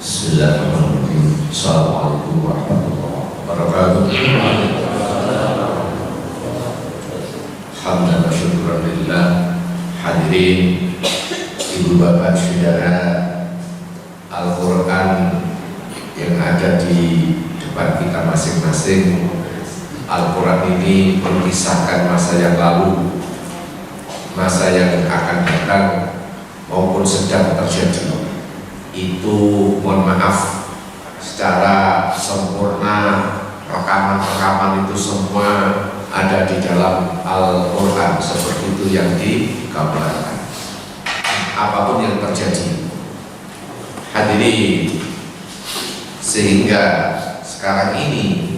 Bismillahirrahmanirrahim. Assalamualaikum warahmatullahi wabarakatuh. Hamdan wa syukran lillah. Hadirin ibu bapak saudara, Al-Quran yang ada di depan kita masing-masing. Al-Quran ini mengisahkan masa yang lalu, masa yang akan datang maupun sedang terjadi. Itu mohon maaf secara sempurna, rekaman-rekaman itu semua ada di dalam Al-Quran seperti itu yang digambarkan. Apapun yang terjadi, hadirin, sehingga sekarang ini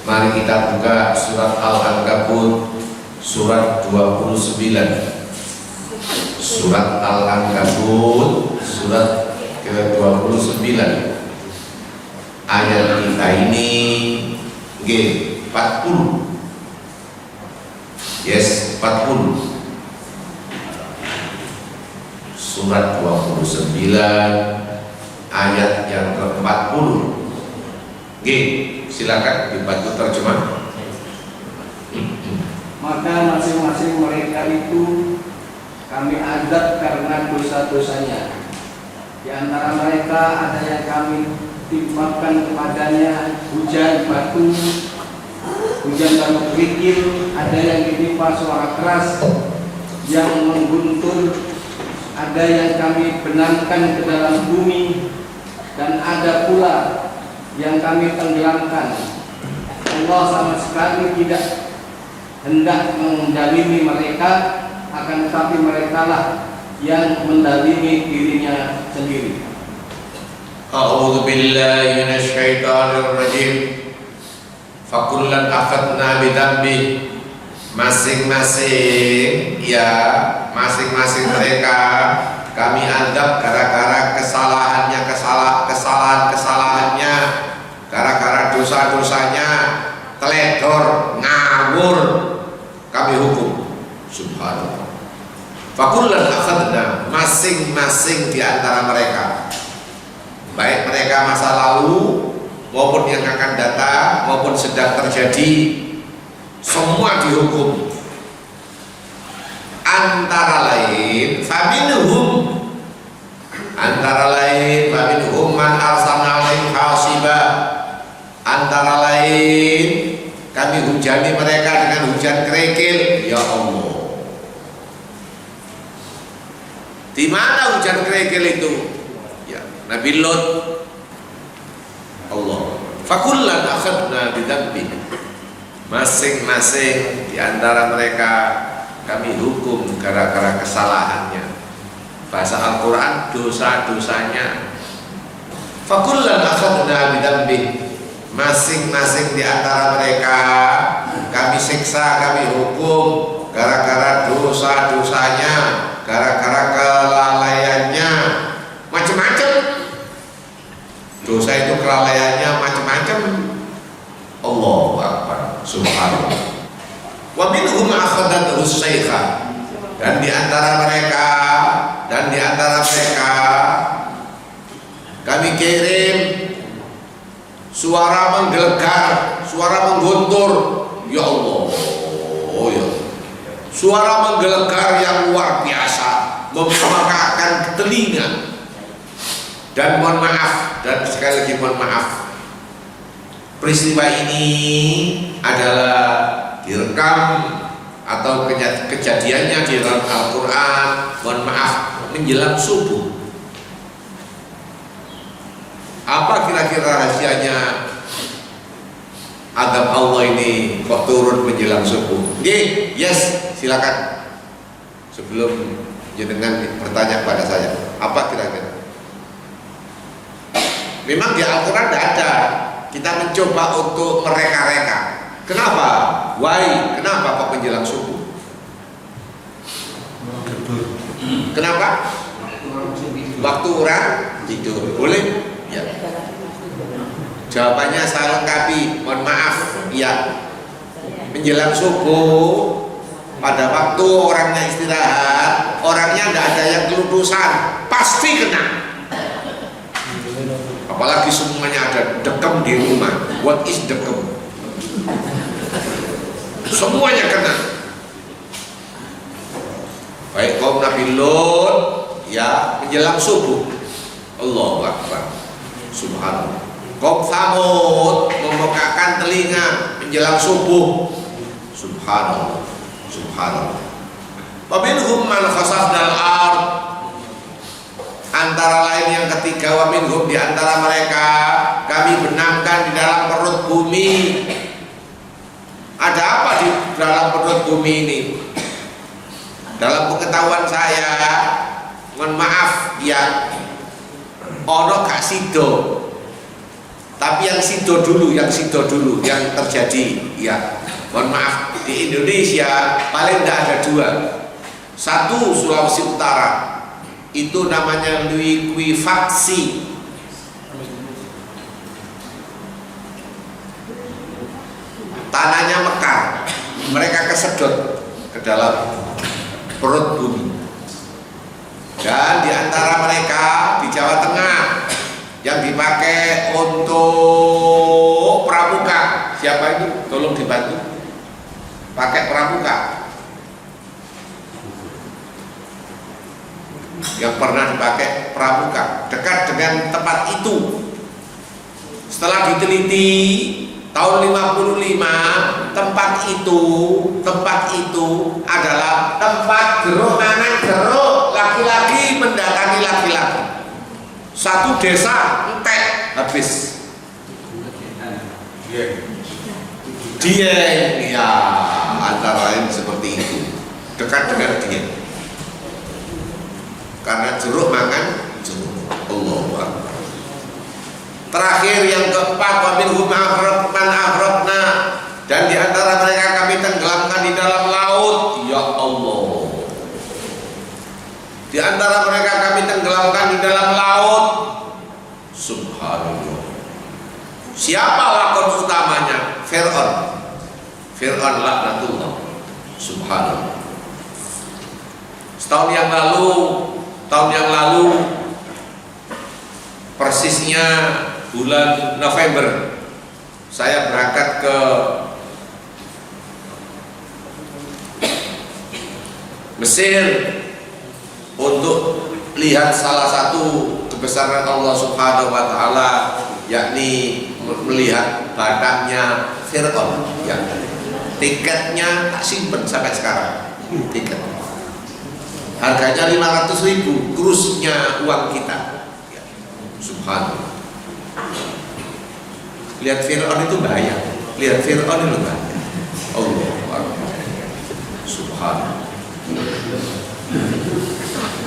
mari kita buka surat Al-Ankabut surat 29. Surat Al-Ankabut surat ke-29. Ayat kita ini G40. Yes, 40. Surat 29 ayat yang ke-40. G, silakan dibantu terjemah. Maka masing-masing mereka itu kami azab karena dosa-dosanya. Di antara mereka ada yang kami timpakan kepadanya hujan batu kerikil, ada yang ditimpa suara keras yang mengguntur, ada yang kami benamkan ke dalam bumi, dan ada pula yang kami tenggelamkan. Allah sama sekali tidak hendak mendalimi mereka, akan tetapi mereka lah yang mendalimi dirinya sendiri. A'udzu billahi minasy syaithanir rajim. Fakullan akhadna bidzambi. Masing-masing masing-masing mereka kami adab gara-gara kesalahannya, gara-gara dosa-dosanya, teledor, ngawur, kami hukum. Subhanallah. Fakullan akhadna, masing-masing di antara mereka, baik mereka masa lalu maupun yang akan datang maupun sedang terjadi, semua dihukum. Antara lain faminhum man arsalna alaihi hasiba. Antara lain kami hujani mereka dengan hujan kerikil. Ya Allah, di mana hujan kerikil itu? Ya, Nabi Lot. Allah. Fakullan akhadna bidzambi. Masing-masing di antara mereka kami hukum gara-gara kesalahannya. Bahasa Al-Quran, dosa-dosanya. Fakullan akhadna bidzambi. Masing-masing di antara mereka kami siksa, kami hukum gara-gara dosa-dosanya, gara-gara kelalaiannya, macam-macam. Dosa itu kelalaiannya macam-macam. Allahu Akbar. Subhanallah. Wa minhum akhadathu syaikha. Dan di antara mereka kami kirim suara menggelegar, suara mengguntur. Ya Allah, oh ya, suara menggelegar yang luar biasa, memekakkan telinga. Dan mohon maaf, dan sekali lagi mohon maaf, peristiwa ini adalah direkam atau kejadiannya di dalam Al-Quran, mohon maaf, menjelang subuh. Apa kira-kira rahasianya azab Allah ini kok turun menjelang subuh? Yes, silakan. Sebelum jenengan bertanya pada saya, apa kira-kira? Memang di Al-Quran tidak ada. Kita mencoba untuk mereka-reka. Kenapa? Why? Kenapa kok menjelang subuh? Kenapa? Waktu orang tidur. Boleh? Ya. Jawabannya saya lengkapi. Mohon maaf. Ya. Menjelang subuh, pada waktu orangnya istirahat, orangnya tidak ada yang keludusan, pasti kena. apalagi semuanya ada dekem di rumah. What is dekem? Semuanya kena. Baik kaum Nabi Lut ya menjelang subuh, Allahu Akbar, subhanallah. Kaum Tsamud membekakkan telinga menjelang subuh, subhanallah, subhanallah. Wa minhum man khasafnal ard, antara lain yang ketiga, wa minhum, di antara mereka kami benamkan di dalam perut bumi. Ada apa di dalam perut bumi ini? Dalam pengetahuan saya, mohon maaf ya, ono gak sido, tapi yang sido dulu yang terjadi ya. Mohon maaf, di Indonesia paling tidak ada dua. Satu Sulawesi Utara, itu namanya likuifaksi. Tanahnya mekar, mereka kesedot ke dalam perut bumi. Dan di antara mereka di Jawa Tengah yang dipakai untuk pramuka, siapa itu? Tolong dibantu. Pakai pramuka yang pernah dipakai pramuka dekat dengan tempat itu. Setelah diteliti tahun 55, tempat itu adalah tempat jeruk nanam jeruk laki-laki mendatangi laki-laki. Satu desa entek habis. Dia ya antara lain seperti itu, dekat dengan dia. Karena jeruk makan jeruk. Allahu Akbar. Terakhir yang keempat, wa minhum man aghraqna, dan di antara mereka kami tenggelamkan di dalam laut. Ya Allah. Di antara mereka kami tenggelamkan di dalam laut. Subhanallah. Siapa lakon utamanya? Fir'aun laknatullah. Subhanallah. Tahun yang lalu persisnya bulan November, saya berangkat ke Mesir untuk lihat salah satu kebesaran Allah Subhanahu wa taala, yakni melihat badannya Fir'aun. Ya. Tiketnya tak simpen sampai sekarang. Tiket. Harganya 500.000, krusnya uang kita. Ya. Subhanallah. Lihat Fir'aun itu bahaya. Lihat Fir'aun itu bahaya. Allah Akbar. Subhanallah.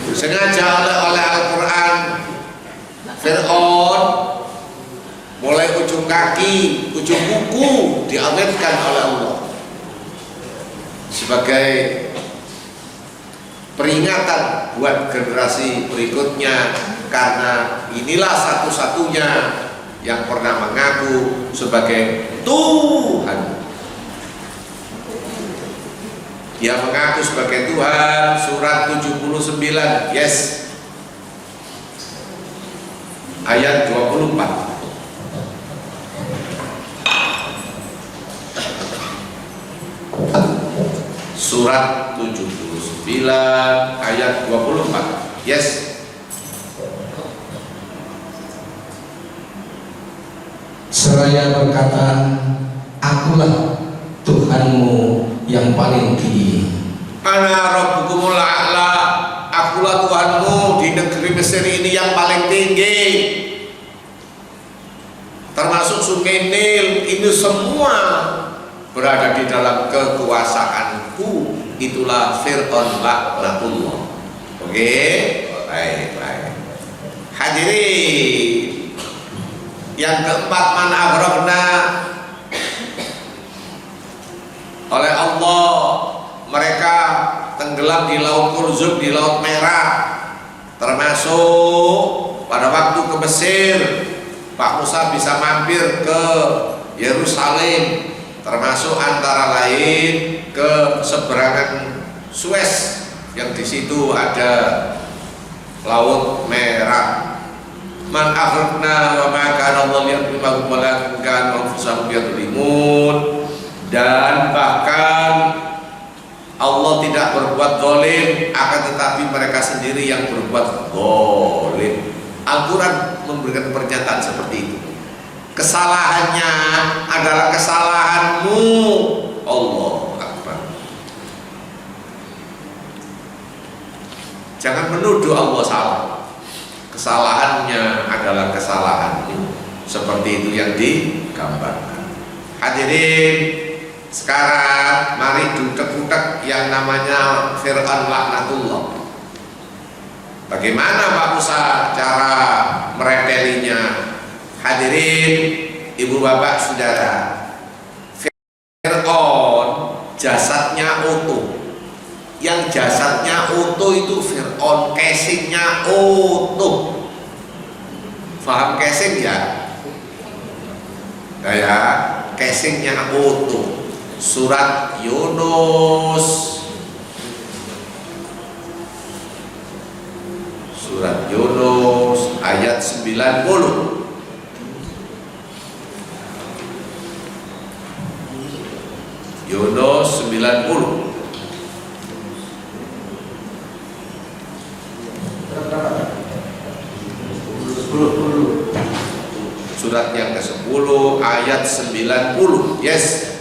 Sengaja oleh Al-Quran, Fir'aun mulai ujung kaki, ujung kuku diawetkan oleh Allah sebagai peringatan buat generasi berikutnya, karena inilah satu-satunya yang pernah mengaku sebagai Tuhan. Dia mengaku sebagai Tuhan. Surat 79, yes, ayat 24. Surat 79 ayat 24. Yes. Seraya berkata, akulah Tuhanmu yang paling tinggi. Ana rabbukumul a'la, akulah Tuhanmu di negeri Mesir ini yang paling tinggi. Termasuk Sungai Nil, ini semua berada di dalam kekuasaanku. Itulah Fir'aun laknatullah. Oke, baik. Hadirin, yang keempat, man aghraqna, oleh Allah mereka tenggelam di laut Kurzum, di laut Merah. Termasuk pada waktu ke Mesir, Pak Musa bisa mampir ke Yerusalem, termasuk antara lain ke seberangan Suez yang di situ ada Laut Merah. man aghraqna wa ma kana Allah liyadhlimahum walakin kanu anfusahum yadhlimun. Dan bahkan Allah tidak berbuat zalim, akan tetapi mereka sendiri yang berbuat zalim. Al-Quran memberikan pernyataan seperti itu. Kesalahannya adalah kesalahanmu. Allah Akbar. Jangan menuduh Allah salah. Kesalahannya adalah kesalahanmu. Seperti itu yang digambarkan. Hadirin, sekarang mari dudek-dudek yang namanya Fir'aun laknatullah. Bagaimana Pak Musa cara meretelinya? Hadirin, ibu bapak saudara, Fir'aun jasadnya utuh. Yang jasadnya utuh itu Fir'aun, casingnya utuh. Faham casing ya? Kayak casingnya utuh. Surat Yunus, surat Yunus ayat 90. Yunus 90. Surat yang ke-10 ayat 90. Yes.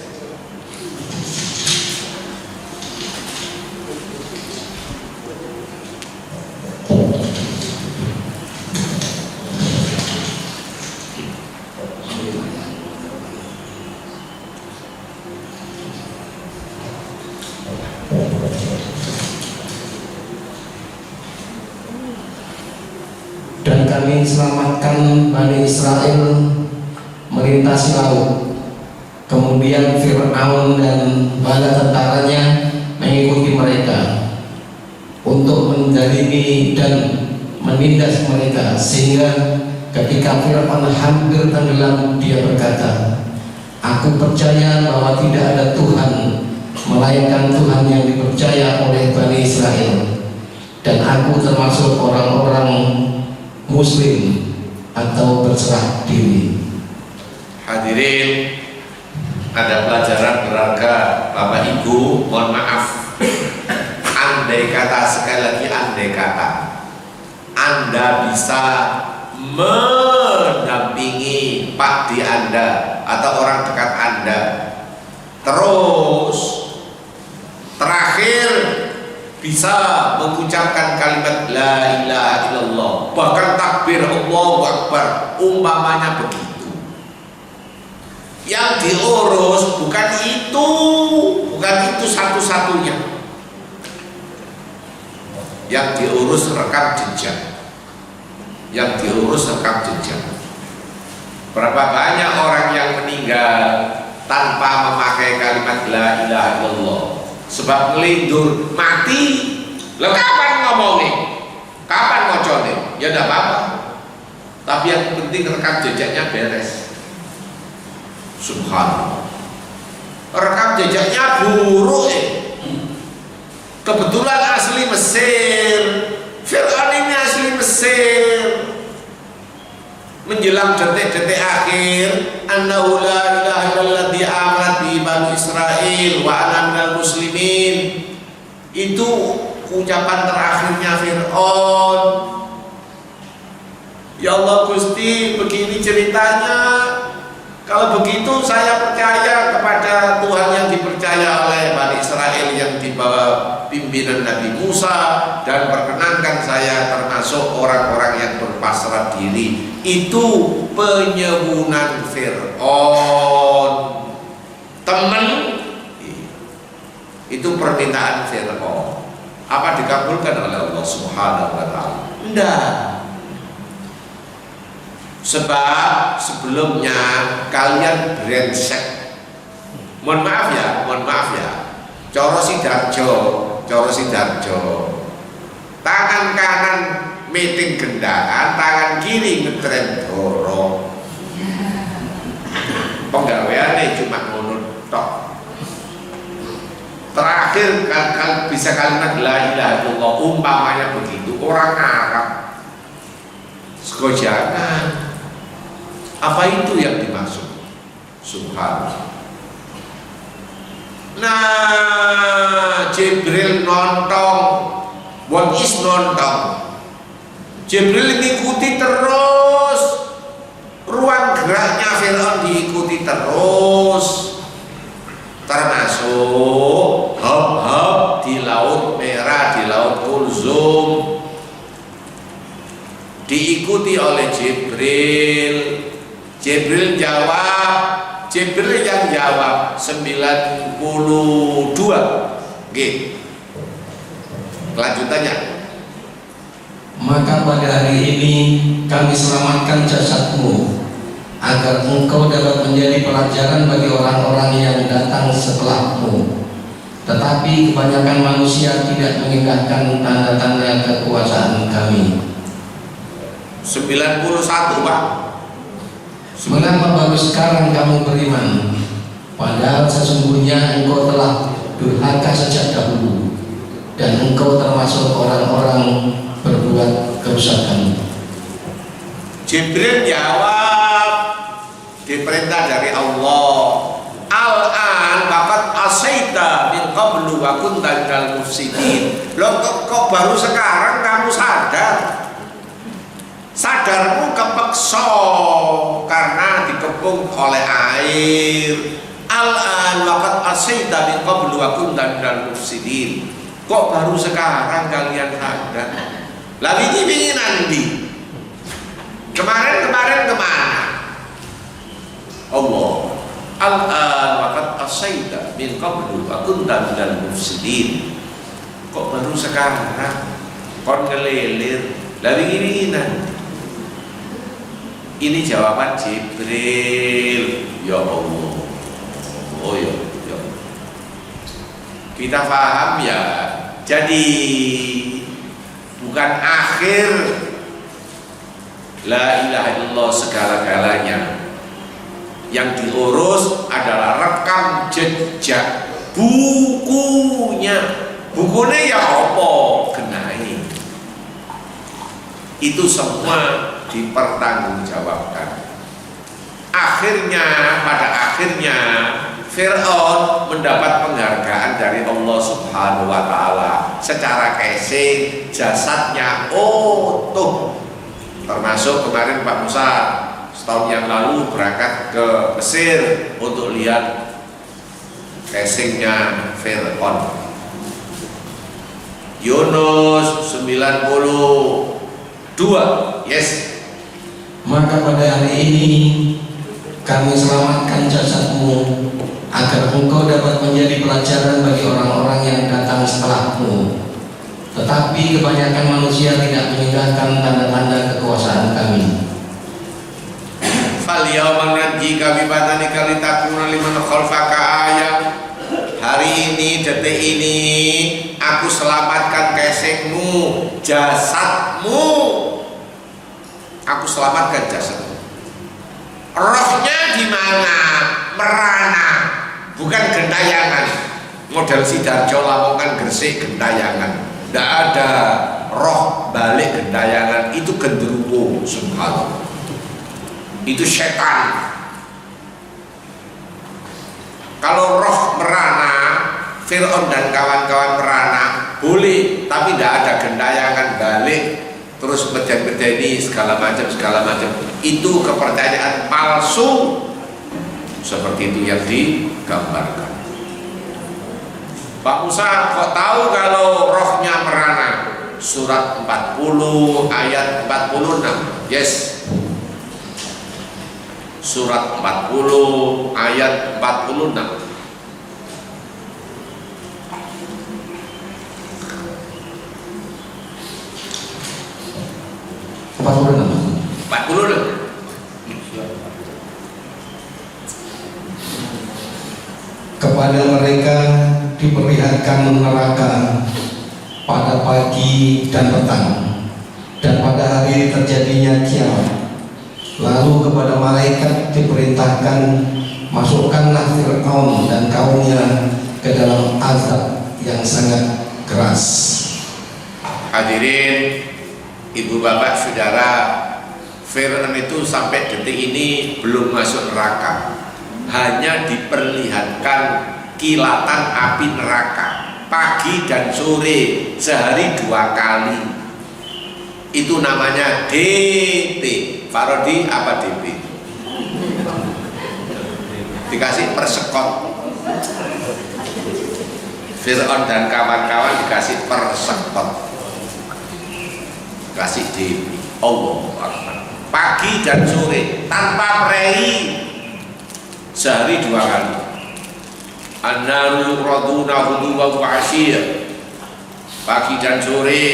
Dan kami selamatkan Bani Israel melintasi laut. Kemudian Fir'aun dan bala tentaranya mengikuti mereka untuk menzalimi dan menindas mereka, sehingga ketika Fir'aun hampir tenggelam, dia berkata, "Aku percaya bahwa tidak ada Tuhan melainkan Tuhan yang dipercaya oleh Bani Israel, dan aku termasuk orang-orang Muslim atau berserah diri." Hadirin, ada pelajaran berharga Bapak Ibu. Mohon maaf, andai kata, sekali lagi andai kata, Anda bisa mendampingi Pak di Anda atau orang dekat Anda, terus terakhir bisa mengucapkan kalimat la ilaha illallah, bahkan takbir Allahu Akbar, umpamanya begitu. Yang diurus bukan itu satu-satunya. Yang diurus rekam jejak. Yang diurus rekam jejak. Berapa banyak orang yang meninggal tanpa memakai kalimat la ilaha illallah, sebab ngelindur mati. Lo kapan ngomongnya? Kapan ngocone? Ya enggak apa-apa. Tapi yang penting rekam jejaknya beres. Subhanallah. Rekam jejaknya buruk. Kebetulan asli Mesir. Fir'aun ini asli Mesir. Menjelang detik-detik akhir, annahu la ilaha illallah amanat bi bani Israil wa ana minal muslimin. Itu ucapan terakhirnya Fir'aun. Ya Allah Gusti, begini ceritanya. Kalau begitu saya percaya kepada Tuhan yang dipercaya oleh Bani Israel yang di bawah pimpinan Nabi Musa, dan perkenankan saya termasuk orang-orang yang berpasrah diri. Itu penyebunan Fir'aun. Temen, itu permintaan Fir'aun. Apa dikabulkan oleh Allah Subhanahu wa Ta'ala? Enggak. Sebab sebelumnya kalian brengsek. Mohon maaf ya. Coro Sidarjo. Tangan kanan meeting gendaan, tangan kiri ngetrem dorong. Penggaweane cuma ngono tok. Terakhir kan bisa kalimat la ilaha illallah, umpamanya begitu. Orang Arab Kau jangan. Apa itu yang dimaksud? Subhanallah. Nah, Jibril nonton, what is nonton? Jibril mengikuti terus, ruang geraknya Fir'aun diikuti terus, termasuk hub-hub di Laut Merah, di Laut Kulzum, diikuti oleh Jibril. Jibril jawab, Jibril yang jawab 92. Oke. Kelanjutannya. Maka pada hari ini kami selamatkan jasadmu agar engkau dapat menjadi pelajaran bagi orang-orang yang datang setelahmu. Tetapi kebanyakan manusia tidak mengindahkan tanda-tanda kekuasaan kami. 91, Pak. Mengapa baru sekarang kamu beriman, padahal sesungguhnya engkau telah durhaka sejak dahulu, dan engkau termasuk orang-orang berbuat kerusakan. Jibril jawab, diperintah dari Allah, al-an faqad asaita min qablu wa kunta minal mufsidin. Loh, kok baru sekarang kamu sadar? Sadarmu kepeksa karena dikepung oleh air. Al-an waqad asaita min qablu wa kunta minal mufsidin. Kok baru sekarang kalian sadar? Lah wingi nanti. Kemarin kemana? Allah. Al-an waqad asaita min qablu wa kunta minal mufsidin. Kok baru sekarang? Kon ngelilir. Lah wingi nanti. Ini jawaban Jibril. Ya Allah. Oh ya. Kita paham ya. Jadi bukan akhir la ilaha illallah segala-galanya. Yang diurus adalah rekam jejak bukunya. Bukunya ya apa? Genai. Itu semua dipertanggungjawabkan. Pada akhirnya Fir'aun mendapat penghargaan dari Allah Subhanahu wa Ta'ala secara casing, jasadnya utuh. Termasuk kemarin Pak Musa setahun yang lalu berangkat ke Mesir untuk lihat casingnya Fir'aun. Yunus 92. Yes. Maka pada hari ini kami selamatkan jasadmu agar engkau dapat menjadi pelajaran bagi orang-orang yang datang setelahmu. Tetapi kebanyakan manusia tidak mengindahkan tanda-tanda kekuasaan kami. Fal yauma nanjika bi badanika litakuna liman khalfaka ayat. Hari ini, detik ini, aku selamatkan casingmu, jasadmu. Aku selamatkan jasadmu. Rohnya di mana? Merana, bukan gentayangan. Model Sidarjo Lamongan Gresik gentayangan. Tidak ada roh balik gentayangan, itu genderuwo. Subhanallah. Itu setan. Kalau roh merana, Fir'aun dan kawan-kawan merana boleh, tapi tidak ada gentayangan balik terus beden-bedeni segala macam. Itu kepercayaan palsu seperti itu yang digambarkan. Pak Musa kok tahu kalau rohnya merana? Surat 40 ayat 46. Yes. Surat 40 ayat 46. Kepada mereka diperlihatkan neraka pada pagi dan petang, dan pada hari terjadinya kiamat. Lalu kepada malaikat diperintahkan, masukkanlah Fir'aun dan kaumnya ke dalam azab yang sangat keras. Hadirin, ibu bapak saudara, Fir'aun itu sampai detik ini belum masuk neraka, hanya diperlihatkan kilatan api neraka pagi dan sore, sehari 2 kali. Itu namanya DP. Farodi apa DP? Dikasih persekot. Fir'aun dan kawan-kawan dikasih persekot, kasih DP. Allahu Akbar. Pagi dan sore tanpa prei, sehari 2 kali. An-naru raduna huduwa wa asyir. Pagi dan sore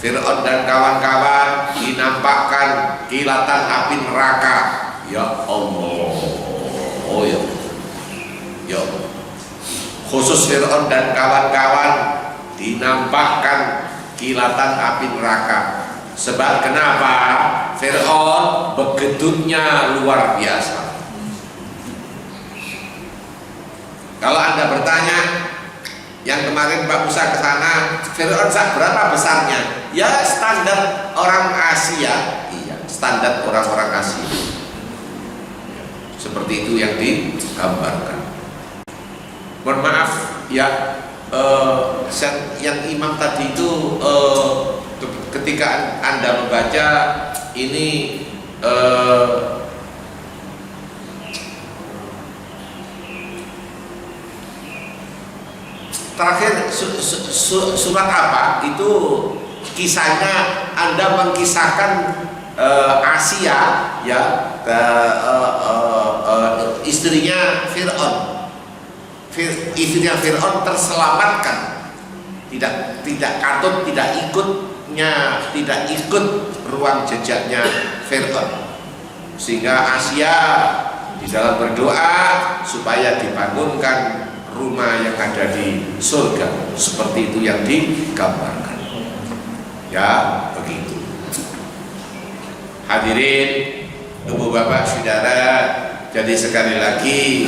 Fir'aun dan kawan-kawan dinampakkan kilatan api neraka. Ya Allah. Oh ya. Ya. Khusus Fir'aun dan kawan-kawan dinampakkan kilatan api neraka. Sebab kenapa? Fir'aun begedutnya luar biasa. Kalau Anda bertanya, yang kemarin Pak Musa ke sana, Fir'aun berapa besarnya? Ya standar orang Asia. Iya, standar orang-orang Asia. Seperti itu yang digambarkan. Mohon maaf ya, yang imam tadi itu ketika Anda membaca ini terakhir surat apa itu kisahnya? Anda mengkisahkan Asia ya, istrinya Fir'aun. Istrinya Fir'aun terselamatkan, tidak katut, tidak ikut ruang jejaknya Fir'aun, sehingga Asia di dalam berdoa supaya dibangunkan rumah yang ada di surga, seperti itu yang digambarkan. Ya, begitu. Hadirin, ibu bapak saudara, jadi sekali lagi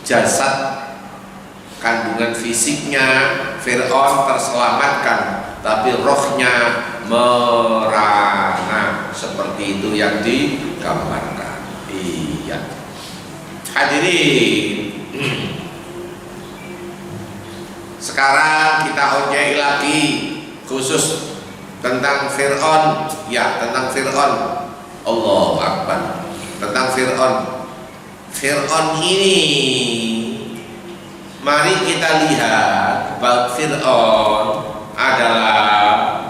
jasad kandungan fisiknya Fir'aun terselamatkan, tapi rohnya merana, seperti itu yang digambarkan. Iya. Hadirin, sekarang kita onyai lagi khusus tentang Fir'aun. Ya, tentang Fir'aun. Allahu Akbar. Tentang Fir'aun. Fir'aun ini, mari kita lihat bahwa Fir'aun adalah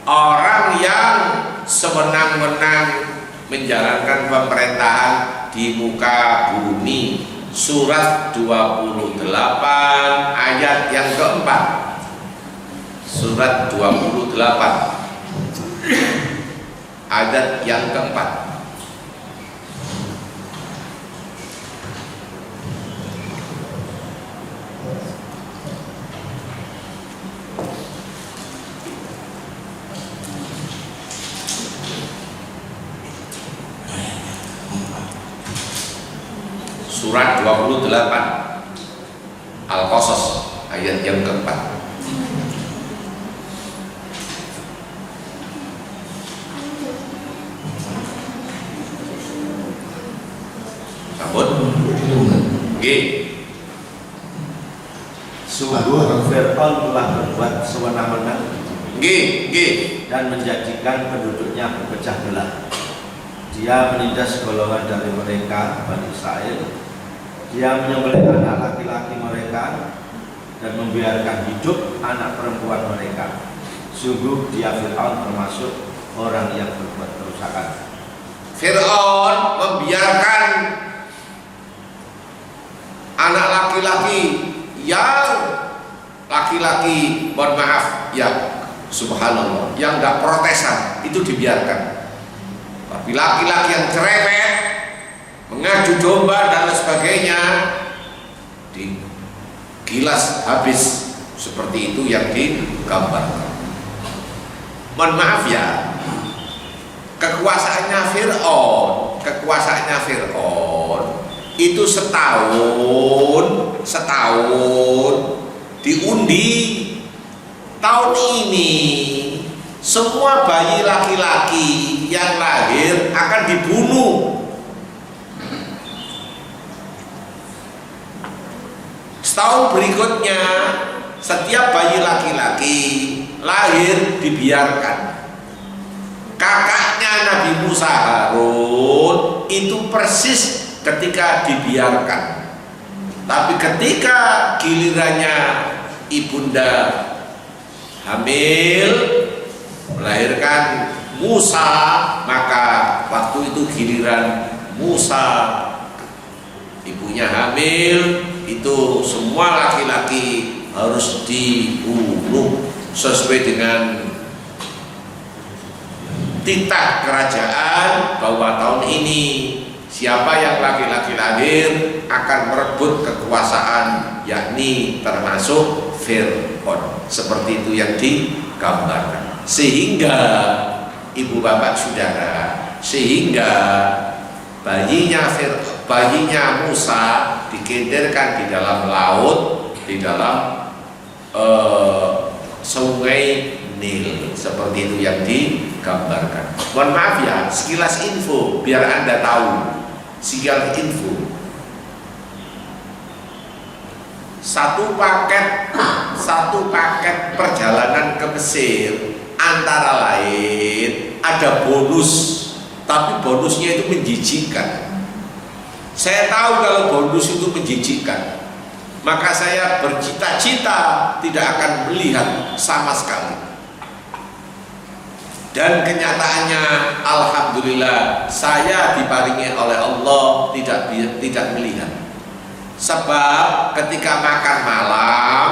orang yang sewenang-wenang menjalankan pemerintahan di muka bumi. Surat 28 ayat yang keempat. Surat 28 ayat yang keempat. Surat 28 Al-Qasas ayat yang keempat. Sabun G. Sungguh Fir'aun telah berbuat sewenang-wenang G dan menjadikan penduduknya berpecah belah. Dia menindas golongan dari mereka, Bani Israel. Dia menyembelih anak laki-laki mereka dan membiarkan hidup anak perempuan mereka. Sungguh dia Fir'aun termasuk orang yang berbuat kerusakan. Fir'aun membiarkan anak laki-laki yang laki-laki, mohon maaf ya, subhanallah, yang gak protestan itu dibiarkan. Tapi laki-laki yang cerewet, mengadu domba dan sebagainya digilas habis, seperti itu yang digambarkan. Mohon maaf ya, kekuasaannya Fir'aun itu setahun diundi. Tahun ini semua bayi laki-laki yang lahir akan dibunuh. Setahun berikutnya setiap bayi laki-laki lahir dibiarkan. Kakaknya Nabi Musa Harun itu persis ketika dibiarkan. Tapi ketika gilirannya ibunda hamil melahirkan Musa, maka waktu itu giliran Musa, ibunya hamil, itu semua laki-laki harus dibunuh sesuai dengan titah kerajaan bahwa tahun ini siapa yang laki-laki lahir akan merebut kekuasaan, yakni termasuk Fir'aun. Seperti itu yang digambarkan. Sehingga ibu bapak saudara, sehingga bayinya Musa dikenderkan di dalam laut, di dalam sungai Nil, seperti itu yang digambarkan. Mohon maaf ya, sekilas info biar Anda tahu. Sekilas info. Satu paket perjalanan ke Mesir antara lain ada bonus, tapi bonusnya itu menjijikkan. Saya tahu kalau bonus itu menjijikkan, maka saya bercita-cita tidak akan melihat sama sekali. Dan kenyataannya alhamdulillah saya diparingi oleh Allah tidak melihat. Sebab ketika makan malam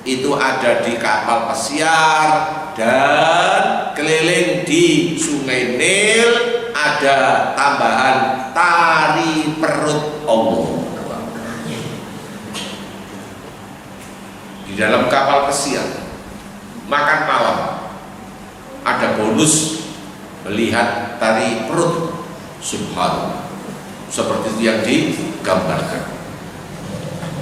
itu ada di kapal pesiar dan keliling di Sungai Nil ada tambahan tari perut Allah. Di dalam kapal pesiar makan malam ada bonus melihat tari perut. Subhanallah, seperti itu yang digambarkan.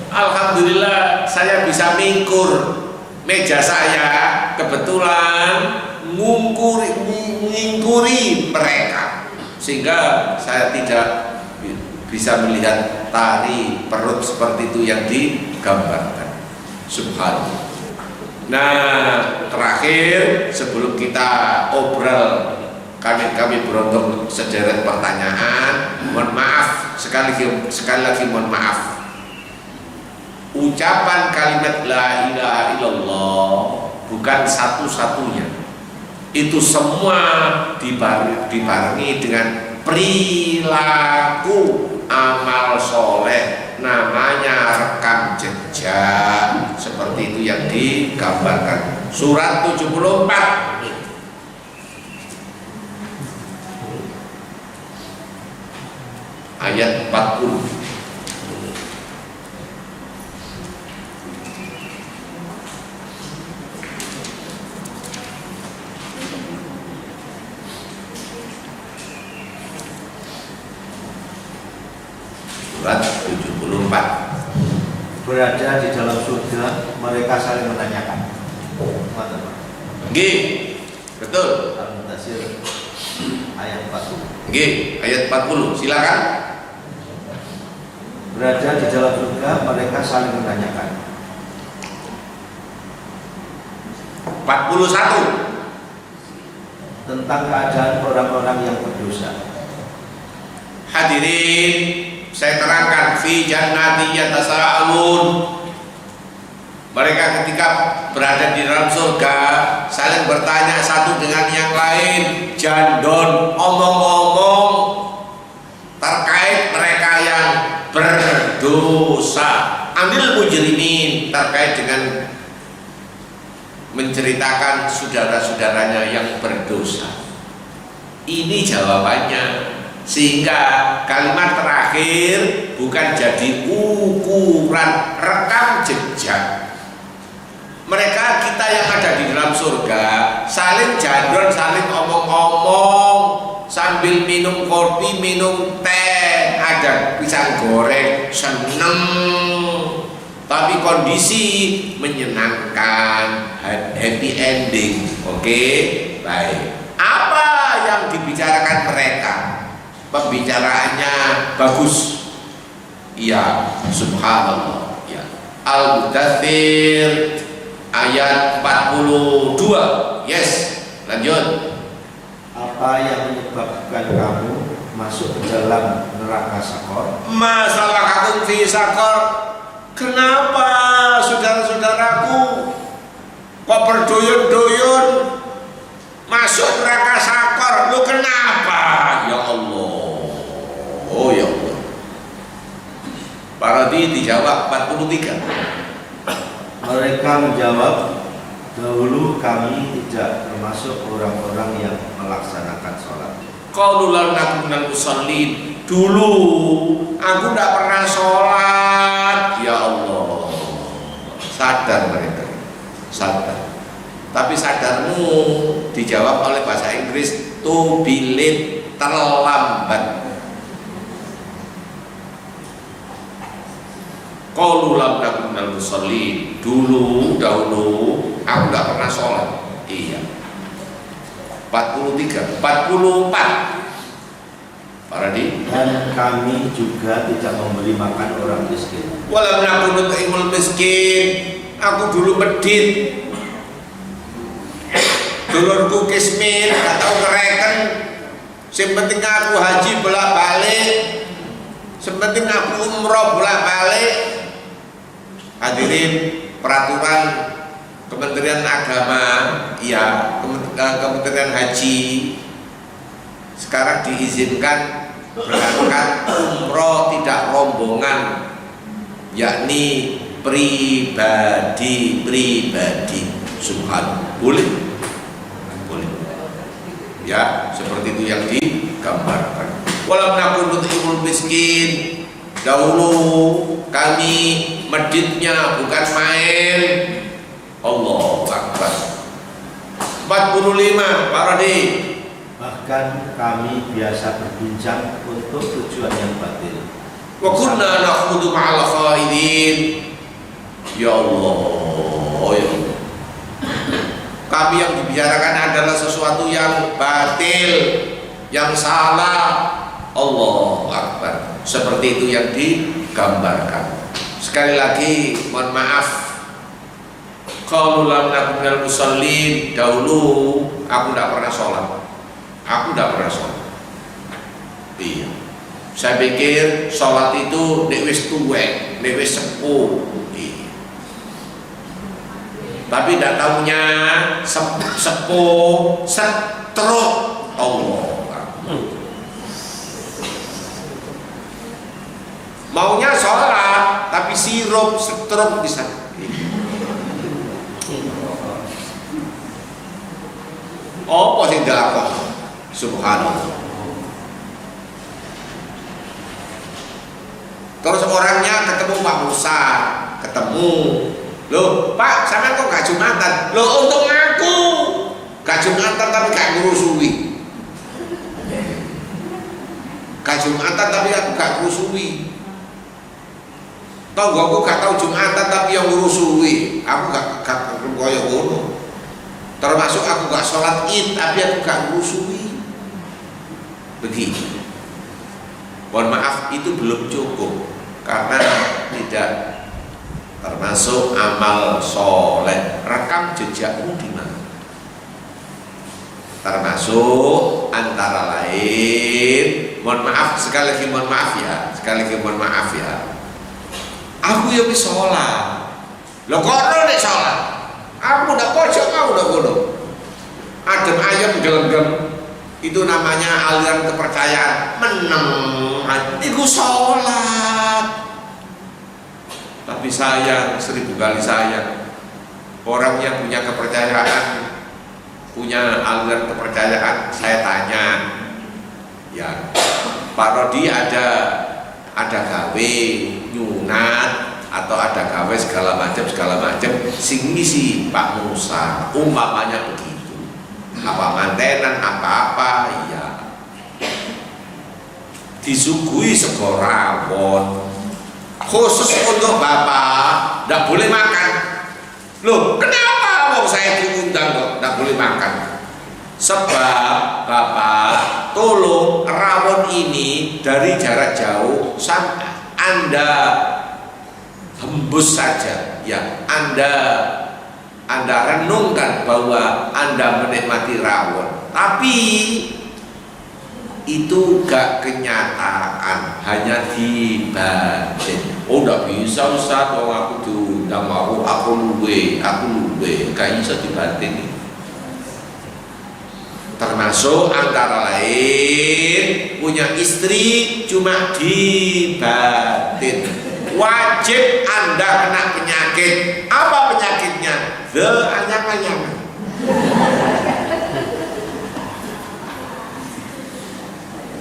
Alhamdulillah saya bisa mingkur meja saya, kebetulan mengingkuri mereka, sehingga saya tidak bisa melihat tari perut seperti itu yang digambarkan. Subhanallah. Nah, terakhir sebelum kita obrol, kami beruntung sederet pertanyaan. Mohon maaf sekali lagi mohon maaf. Ucapan kalimat la ilaha illallah bukan satu-satunya. Itu semua dibarengi dengan perilaku amal soleh, namanya rekam jejak, seperti itu yang digambarkan. Surat 74 ayat 40. Surat 74. Berada di dalam surga, mereka saling menanyakan. Nggih, betul. Al-Mudaththir ayat 40. Nggih, ayat 40. Silakan. Berada di dalam surga, mereka saling menanyakan. 41. Tentang keadaan orang-orang yang berdosa. Hadirin, saya terangkan fi jannati yatasaalun. Mereka ketika berada di dalam surga saling bertanya satu dengan yang lain, jandon omong-omong terkait mereka yang berdosa. Anil mujrimin, terkait dengan menceritakan saudara-saudaranya yang berdosa. Ini jawabannya. Sehingga kalimat terakhir bukan jadi ukuran rekam jejak. Mereka kita yang ada di dalam surga saling jandon, saling omong-omong sambil minum kopi, minum teh, ada pisang goreng, seneng. Tapi kondisi menyenangkan, happy ending. Oke, baik. Apa yang dibicarakan mereka? Pembicaraannya bagus. Iya, subhanallah. Ya. Al-Mudaththir ayat 42. Yes, lanjut. Apa yang menyebabkan kamu masuk ke dalam neraka sakor? Masalah kamu fi sakor. Kenapa saudara-saudaraku kok berduyun-duyun masuk neraka sakor? Lu kenapa? Ya Allah. Oh ya Allah. Parodi dijawab 43. Mereka menjawab, dahulu kami tidak termasuk orang-orang yang melaksanakan sholat. Qalu lam nakum minal musallin. Dulu aku tidak pernah sholat. Ya Allah. Sadar mereka. Sadar. Tapi sadarmu dijawab oleh bahasa Inggris to be late, terlambat. Qalu lam nakum minal musallin. Dahulu aku tidak pernah sholat. Iya. 43, 44. Paradi. Dan kami juga tidak memberi makan orang miskin. Walam nakunu nut'imul miskin. Aku dulu medit. Dulurku kismin, gak tau ngereken. Yang penting aku haji bolak-balik. Yang penting aku umroh bolak-balik. Hadirin, peraturan Kementerian Agama, ya, Kementerian Haji sekarang diizinkan berangkat umroh tidak rombongan, yakni pribadi. Subhanallah, boleh, ya, seperti itu yang digambarkan. Walam nakun nut'imul miskin. Dahulu kami meditnya bukan main. Allahu Akbar. 45, Parodi. Bahkan kami biasa berbincang untuk tujuan yang batil. Wa kunna nakhudu ma'al khaidin. Ya Allah, ya Allah. Kami yang dibicarakan adalah sesuatu yang batil, yang salah. Allahu Akbar. Seperti itu yang digambarkan. Sekali lagi mohon maaf. Qalu lam nakum minal musallin. Dahulu aku tidak pernah sholat. Iya. Saya pikir sholat itu nek wis tuwek, nek wis sepuh. Iya. Tapi tidak tahunya sepuh setruk. Allah. Maunya sholat, tapi sirup setruk di sana. Oh, sing dilakon. Subhanallah. Terus orangnya ketemu Pak Musa, loh Pak, sampean kok gak Jumatan? Loh untuk aku gak Jumatan tapi gak ngurusui. Gak Jumatan tapi aku gak ngurusui. Tonggoku gak tahu Jumatan tapi yang ngurusui. Aku gak koyo ngono. Termasuk aku gak sholat id tapi aku gak ngurusui. Begitu. Mohon maaf, itu belum cukup karena tidak termasuk amal soleh. Rekam jejakmu di mana? Termasuk antara lain, mohon maaf, sekali lagi mohon maaf ya. Aku ya bisa sholat. Lo kono nek sholat. Aku udah pojok, aku udah bodoh. Adem ayam gelem. Itu namanya aliran kepercayaan meneng. Iku sholat. Tapi sayang, 1000 kali sayang, orang yang punya kepercayaan, punya aliran kepercayaan, saya tanya, ya Pak Rodi ada gawe nyunat atau ada gawe segala macam sing ngisi Pak Musa, umpamanya begitu. Apa mantenan apa iya disuguhi sego rawon khusus untuk bapak, tidak boleh makan. Loh kenapa mau saya diundang kok tidak boleh makan? Sebab Bapak tolong rawon ini dari jarak jauh Anda hembus saja, ya. Anda renungkan bahwa Anda menikmati rawon, tapi itu gak kenyataan, hanya di batin. Oh, gak bisa Ustaz, oh aku diundang mau aku luwe, gak bisa di batin. Termasuk antara lain punya istri cuma di batin. Wajib Anda kena penyakit. Apa penyakitnya? Anyang-anyangan.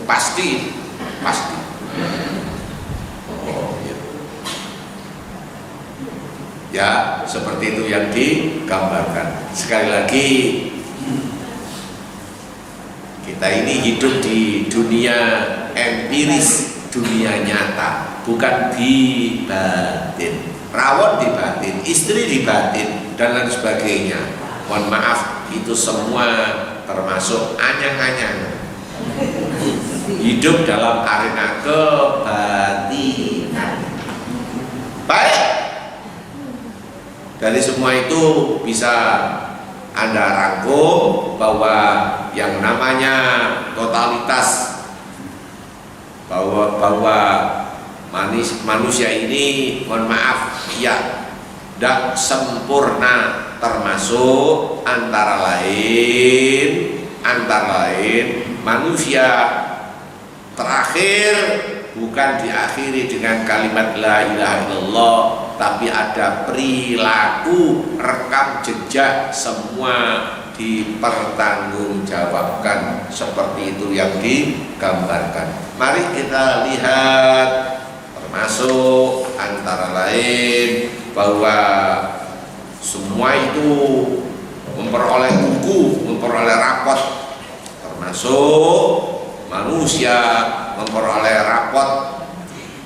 Pasti. Oh, ya. Ya, seperti itu yang digambarkan. Sekali lagi, kita ini hidup di dunia empiris, dunia nyata, bukan di batin. Rawon di batin, istri di batin, dan lain sebagainya. Mohon maaf, itu semua termasuk anyang-anyang. Hidup dalam arena kebatinan. Baik. Dari semua itu bisa Anda rangkum bahwa yang namanya totalitas bahwa manusia ini, mohon maaf, ya, tidak sempurna, termasuk antara lain manusia terakhir bukan diakhiri dengan kalimat la ilaha illallah, tapi ada perilaku, rekam jejak, semua dipertanggungjawabkan seperti itu yang digambarkan. Mari kita lihat, termasuk antara lain bahwa semua itu memperoleh buku, memperoleh rapot, termasuk manusia memperoleh rapot.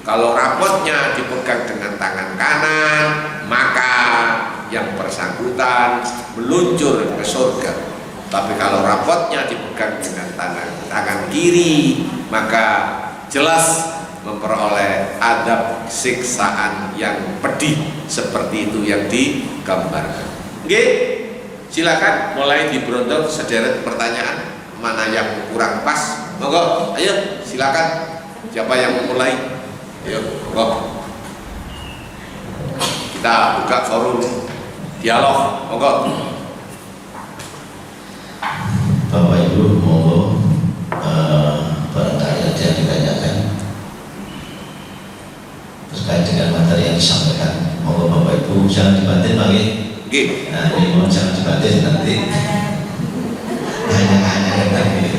Kalau rapotnya dipegang dengan tangan kanan, maka yang bersangkutan meluncur ke surga. Tapi kalau rapotnya dipegang dengan tangan kiri, maka jelas memperoleh adab siksaan yang pedih seperti itu yang digambarkan. Oke, silakan mulai diberondong sederet pertanyaan. Mana yang kurang pas? Monggo, ayo silakan. Siapa yang memulai? Ayo, monggo. Kita buka forum dialog, monggo. Bapak Ibu, monggo barangkali ada yang ditanyakan terkait dengan materi yang disampaikan. Monggo Bapak Ibu, jangan dibatin lagi. Oke. Nah, ini mohon jangan dibatin nanti. Hanya tadi.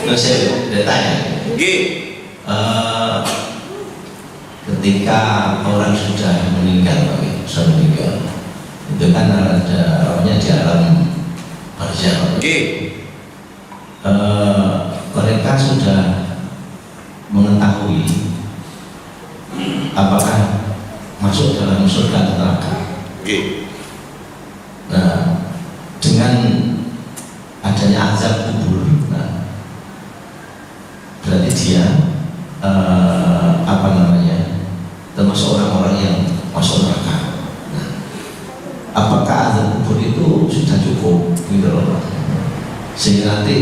Terus saya udah tanya. Oke. Ketika orang sudah meninggal, itu kan ada rohnya di alam barzakh. Oke. Mereka sudah mengetahui apakah masuk dalam surga atau neraka. Oke. Nah, dengan adanya azab kubur, nah, berarti dia termasuk orang-orang yang masuk neraka. Nah, apakah azab kubur itu sudah cukup gitu loh, sehingga nanti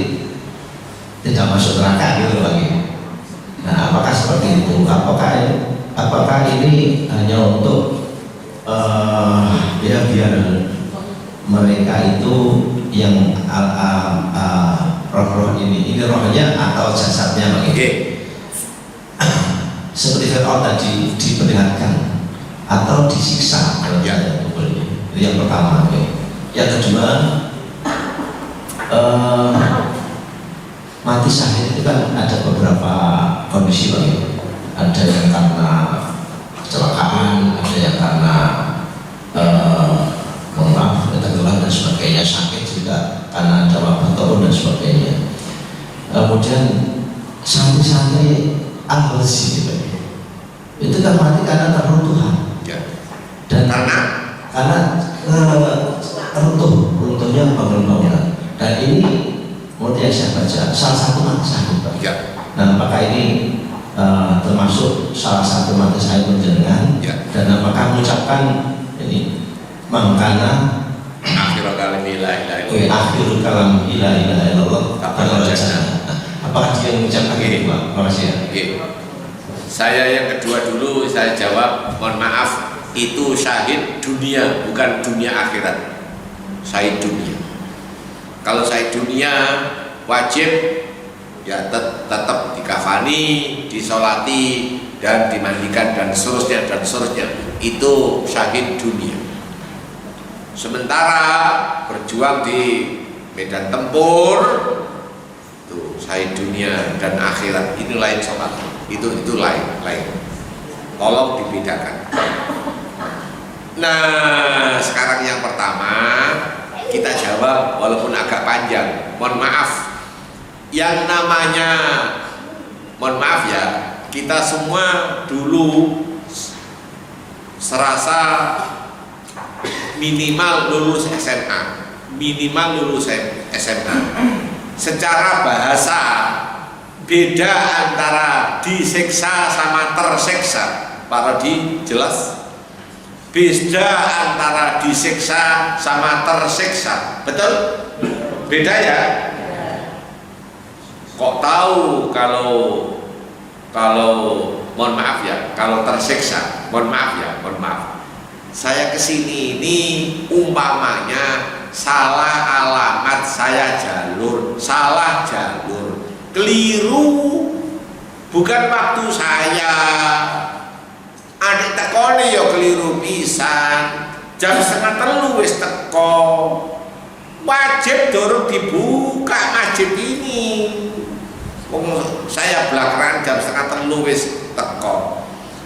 tidak masuk neraka gitu lagi? Nah, apakah seperti itu? Apakah ini hanya untuk ya biar mereka itu yang roh-roh ini rohnya atau jasadnya begitu? Oke. Seperti Fir'aun tadi diperlihatkan atau disiksa Ya. itu yang pertama. Yang kedua, mati syahid itu kan ada beberapa kondisi bagi. Ada yang karena kecelakaan, ada yang karena tenggelam dan sebagainya, sakit juga karena ada wabah turun dan sebagainya. Kemudian santri-santri al-Ghazi itu kan mati karena keruntuhan. Ya. Dan karena runtuhnya bangunan-bangunan. ini mau saya baca salah satu mata sahid Pak. Ya. Nah, apakah ini termasuk salah satu mata sahid penjenengan? Ya. Dan apakah mengucapkan ini mangkana Akhirul kalam la ilaha illallah. akhirul kalam la ilaha illallah. Takbir jannah. Apakah dia mengucapkan ini Pak? Makasih ya. Oke. Saya yang kedua dulu saya jawab, mohon maaf, itu syahid dunia bukan dunia akhirat. Syahid dunia. Kalau syahid dunia wajib ya tetap dikafani, disolati dan dimandikan dan seterusnya dan seterusnya. Itu syahid dunia. Sementara berjuang di medan tempur itu syahid dunia dan akhirat ini lain soal. Itu lain. Tolong dibedakan. Nah, sekarang yang pertama kita jawab walaupun agak panjang. Mohon maaf. Yang namanya mohon maaf ya, kita semua dulu serasa minimal lulus SMA, minimal lulus SMA. Secara bahasa beda antara disiksa sama tersiksa. Parodi jelas. Beda antara disiksa sama tersiksa. Betul? Beda ya? Kok tahu kalau mohon maaf ya, kalau tersiksa, mohon maaf ya, mohon maaf. Saya kesini ini umpamanya salah alamat, saya salah jalur, keliru, bukan waktu saya. Adik tekone ya keliru pisan. Jam 2:30 wis teko. Wajib durung dibuka masjid ini. Saya belakangan jam 2:30 wis teko.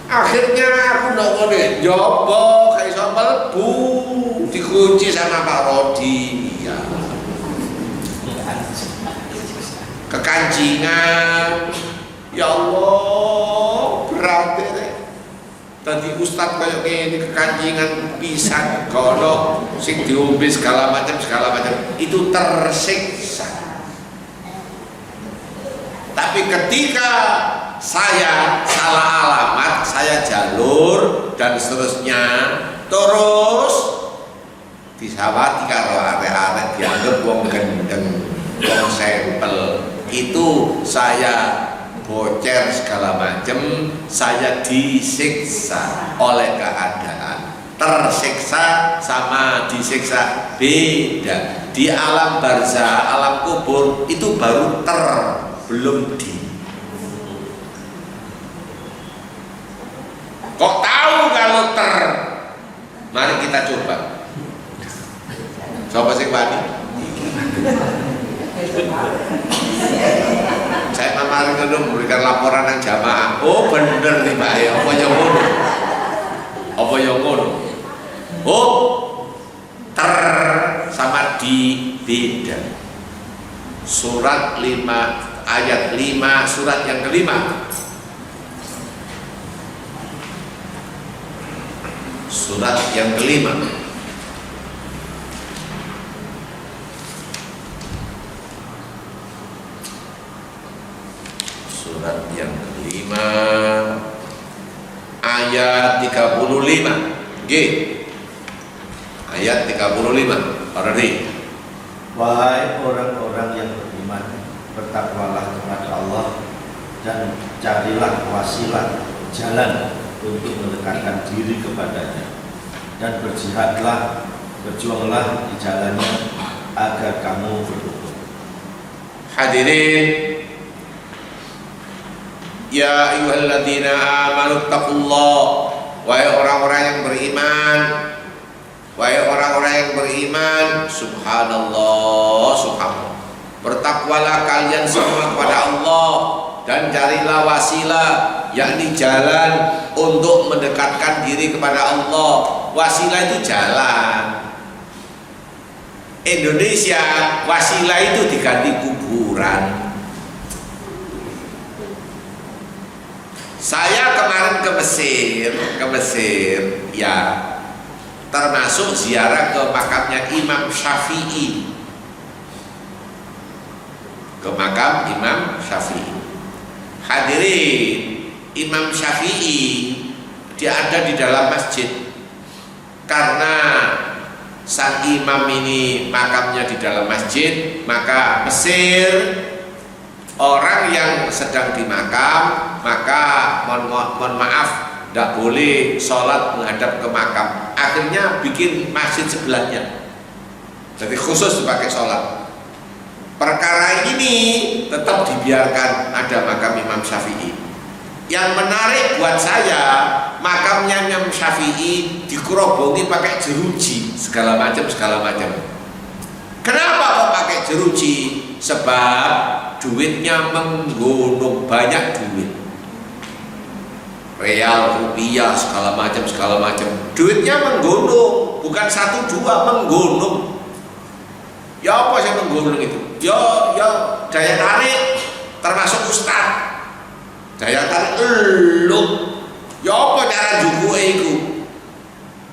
Akhirnya aku ndak ngene, njobo gak iso mlebu, dikunci sama Pak Rodi. Ya. Kekancingan. Ya Allah, berat deh. Tadi ustaz kayak gini kekancingan pisan, kono sing diombe segala macam. Itu tersiksa. Tapi ketika saya salah alamat, saya jalur dan seterusnya, terus disawati karo arek-arek dianggap wong gendeng, wong sampel, itu saya bocer segala macam, saya disiksa oleh keadaan. Tersiksa sama disiksa beda. Di alam barzah, alam kubur itu baru belum di. Kok tahu kalau Mari kita coba. Coba sing wani. Saya kemarin itu memberikan laporan yang jamaah. Oh bener nih Pak, apa yang ngono? Apa yang ngono? Oh sama di beda. Surat 5 ayat 5 surat yang kelima. Surat yang kelima. Surat yang kelima ayat 35. G. Ayat 35. Parodi. Wahai orang-orang yang beriman, bertakwalah kepada Allah dan carilah wasilah jalan untuk mendekatkan diri kepadanya, dan berjuanglah di jalannya agar kamu beruntung. Hadirin, ya ayyuhalladzina amanu taqullah, wahai orang-orang yang beriman, wahai orang-orang yang beriman, subhanallah, subhanallah, bertakwalah kalian semua kepada Allah dan carilah wasilah, yakni jalan untuk mendekatkan diri kepada Allah. Wasilah itu jalan. Indonesia wasilah itu diganti kuburan. Saya kemarin ke Mesir, ya, termasuk ziarah ke makamnya Imam Syafi'i. ke makam Imam Syafi'i. Hadirin, Imam Syafi'i dia ada di dalam masjid. Karena sang imam ini makamnya di dalam masjid, maka Mesir orang yang sedang di makam, maka mohon maaf, tidak boleh sholat menghadap ke makam. Akhirnya bikin masjid sebelahnya, jadi khusus dipakai sholat. Perkara ini tetap dibiarkan ada makam Imam Syafi'i. Yang menarik buat saya, makamnya Imam Syafi'i dikerobongi pakai jeruji segala macam. Kenapa kok pakai jeruji? Sebab duitnya menggunung, banyak duit, real, rupiah, segala macam. Duitnya menggunung, bukan 1 2, menggunung. Ya apa sih menggunung itu? Ya daya tarik, termasuk ustaz. Daya tarik elu. Ya apa cara jukuke iku?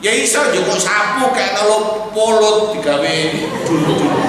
Ya iso jukuk sapu kayak kalau polut digawe dulu.